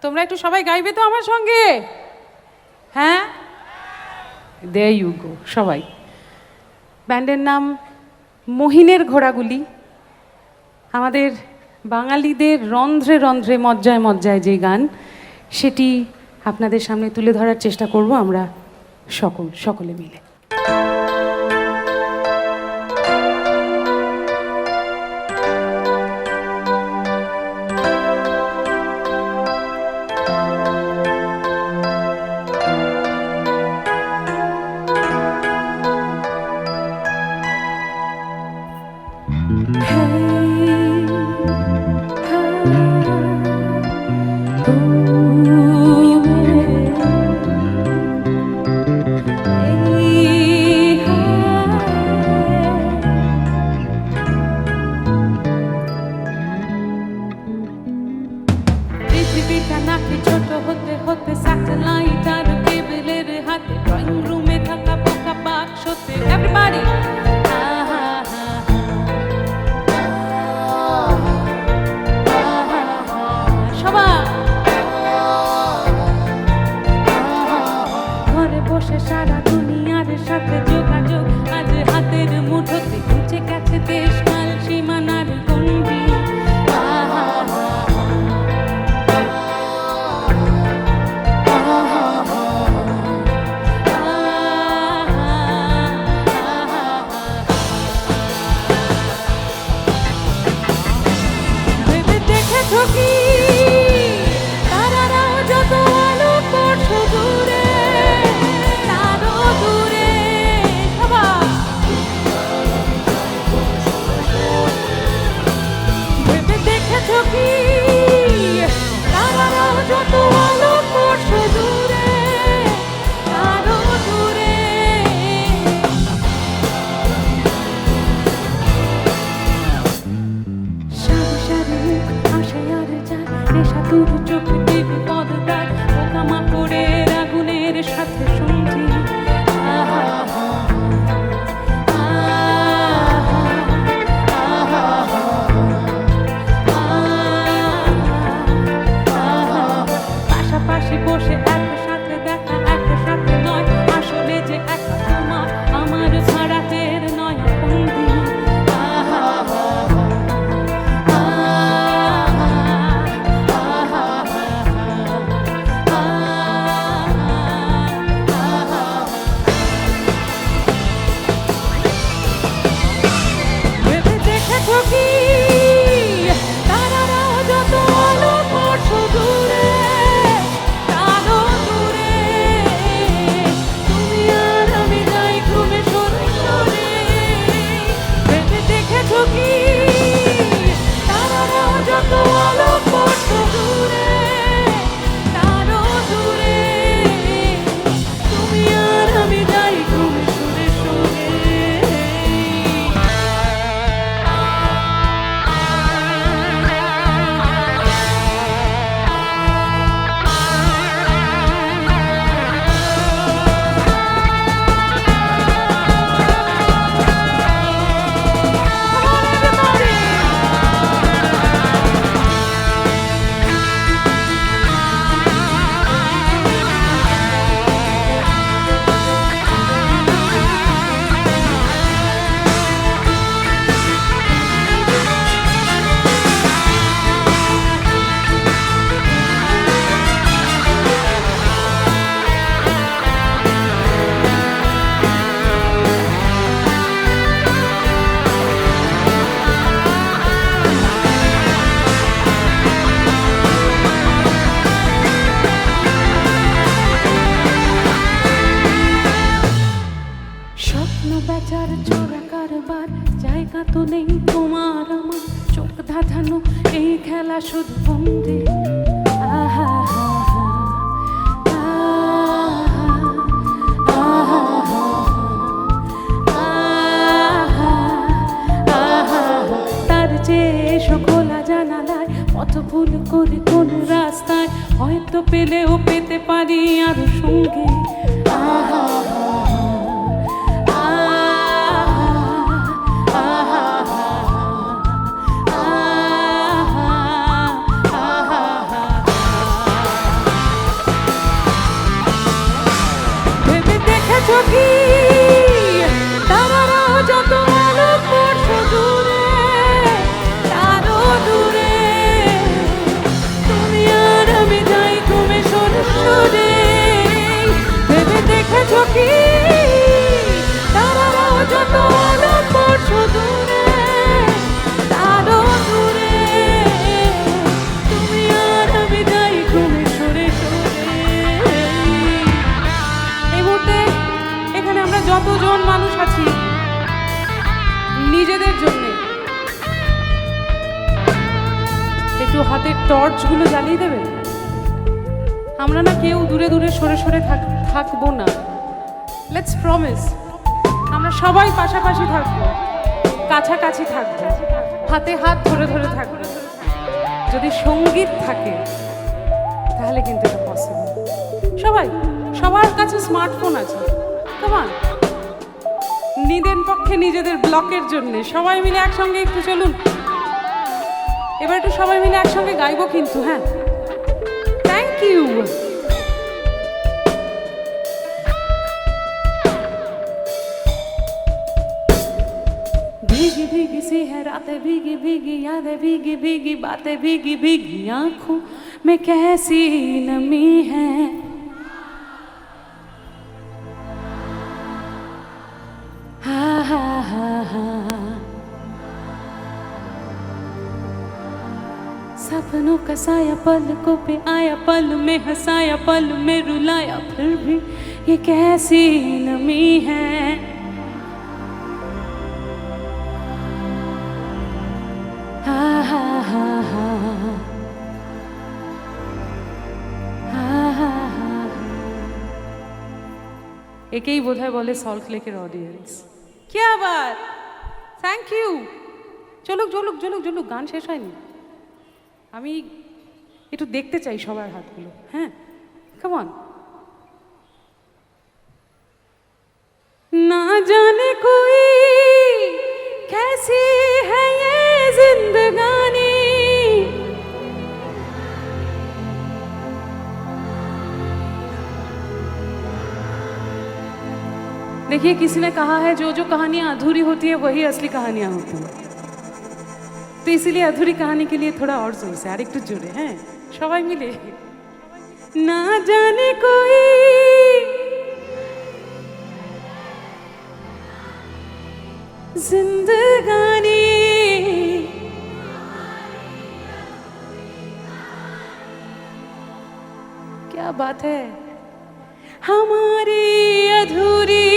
তোমরা একটু সবাই গাইবে তো আমার সঙ্গে? হ্যাঁ, দেয়ার ইউ গো। সবাই। ব্যান্ডের নাম মহিনের ঘোড়াগুলি। আমাদের বাঙালিদের রন্ধ্রে রন্ধ্রে মজ্জায় মজ্জায় যে গান, সেটি আপনাদের সামনে তুলে ধরার চেষ্টা করব আমরা সকলে মিলে। ছোট হতে হতে স্যাটেলাইট আর কেবলের হাতে ড্রয়িং রুমে থাকা পোকা বাক্সতে এভরিবডি সবাই ঘরে বসে সারা দুনিয়ার সাথে যোগাযোগ আজ হাতের মুঠোতে ঘুচে গেছে দেশ কাল সীমানার গণ্ডি। বেচার চোরা কারবার জায়গা তো নেই তোমার আমার, চোখ ধাঁধানো এই খেলা শুধু বন্দে। আহা তার যে এসো খোলা জানালায় পথ ভুল করে কোন রাস্তায় হয়তো পেলেও পেতে পারি আরো সঙ্গে। আহা টর্চগুলো জ্বালিয়ে দেবেন? আমরা না কেউ দূরে দূরে সরে সরে থাকবো না। লেটস প্রমিস, আমরা সবাই পাশাপাশি থাকবো, কাছাকাছি থাকবো, হাতে হাত ধরে ধরে থাকবো। যদি সঙ্গীত থাকে তাহলে কিন্তু এটা পসিবল। সবাই, সবার কাছে স্মার্টফোন আছে, কেমন নিজের পক্ষে নিজেদের ব্লকের জন্য সবাই মিলে একসঙ্গে একটু চলুন। এবার একটু সবাই মিলে একসঙ্গে গাইবো কিন্তু। হ্যাঁ, থ্যাংক ইউ। भीगी भीगी सी है रातें, भीगी भीगी यादें, भीगी भीगी बातें, भीगी भीगी आंखों में कैसी नमी है। हा हा हा हा, सपनों का साया पलकों पे आया, पल में हंसाया, पल में रुलाया, फिर भी ये कैसी नमी है। একেই বোধহয় বলে সল্ট লেকের অডিয়েন্স। কি আবার, থ্যাংক ইউ। চলুক চলুক চলুক চলুক, গান শেষ হয়নি। আমি একটু দেখতে চাই সবার হাতগুলো। হ্যাঁ, কাম অন। না জানে কোই कैसी है ये जिंदगानी, देखिए किसी ने कहा है जो जो कहानियां अधूरी होती है वही असली कहानियां होती हैं। तो इसीलिए अधूरी कहानी के लिए थोड़ा और जोर से, আর একটু জোরে। হ্যাঁ, সবাই মিলে। না জানে कोई जिंदगानी, क्या बात है, हमारी अधूरी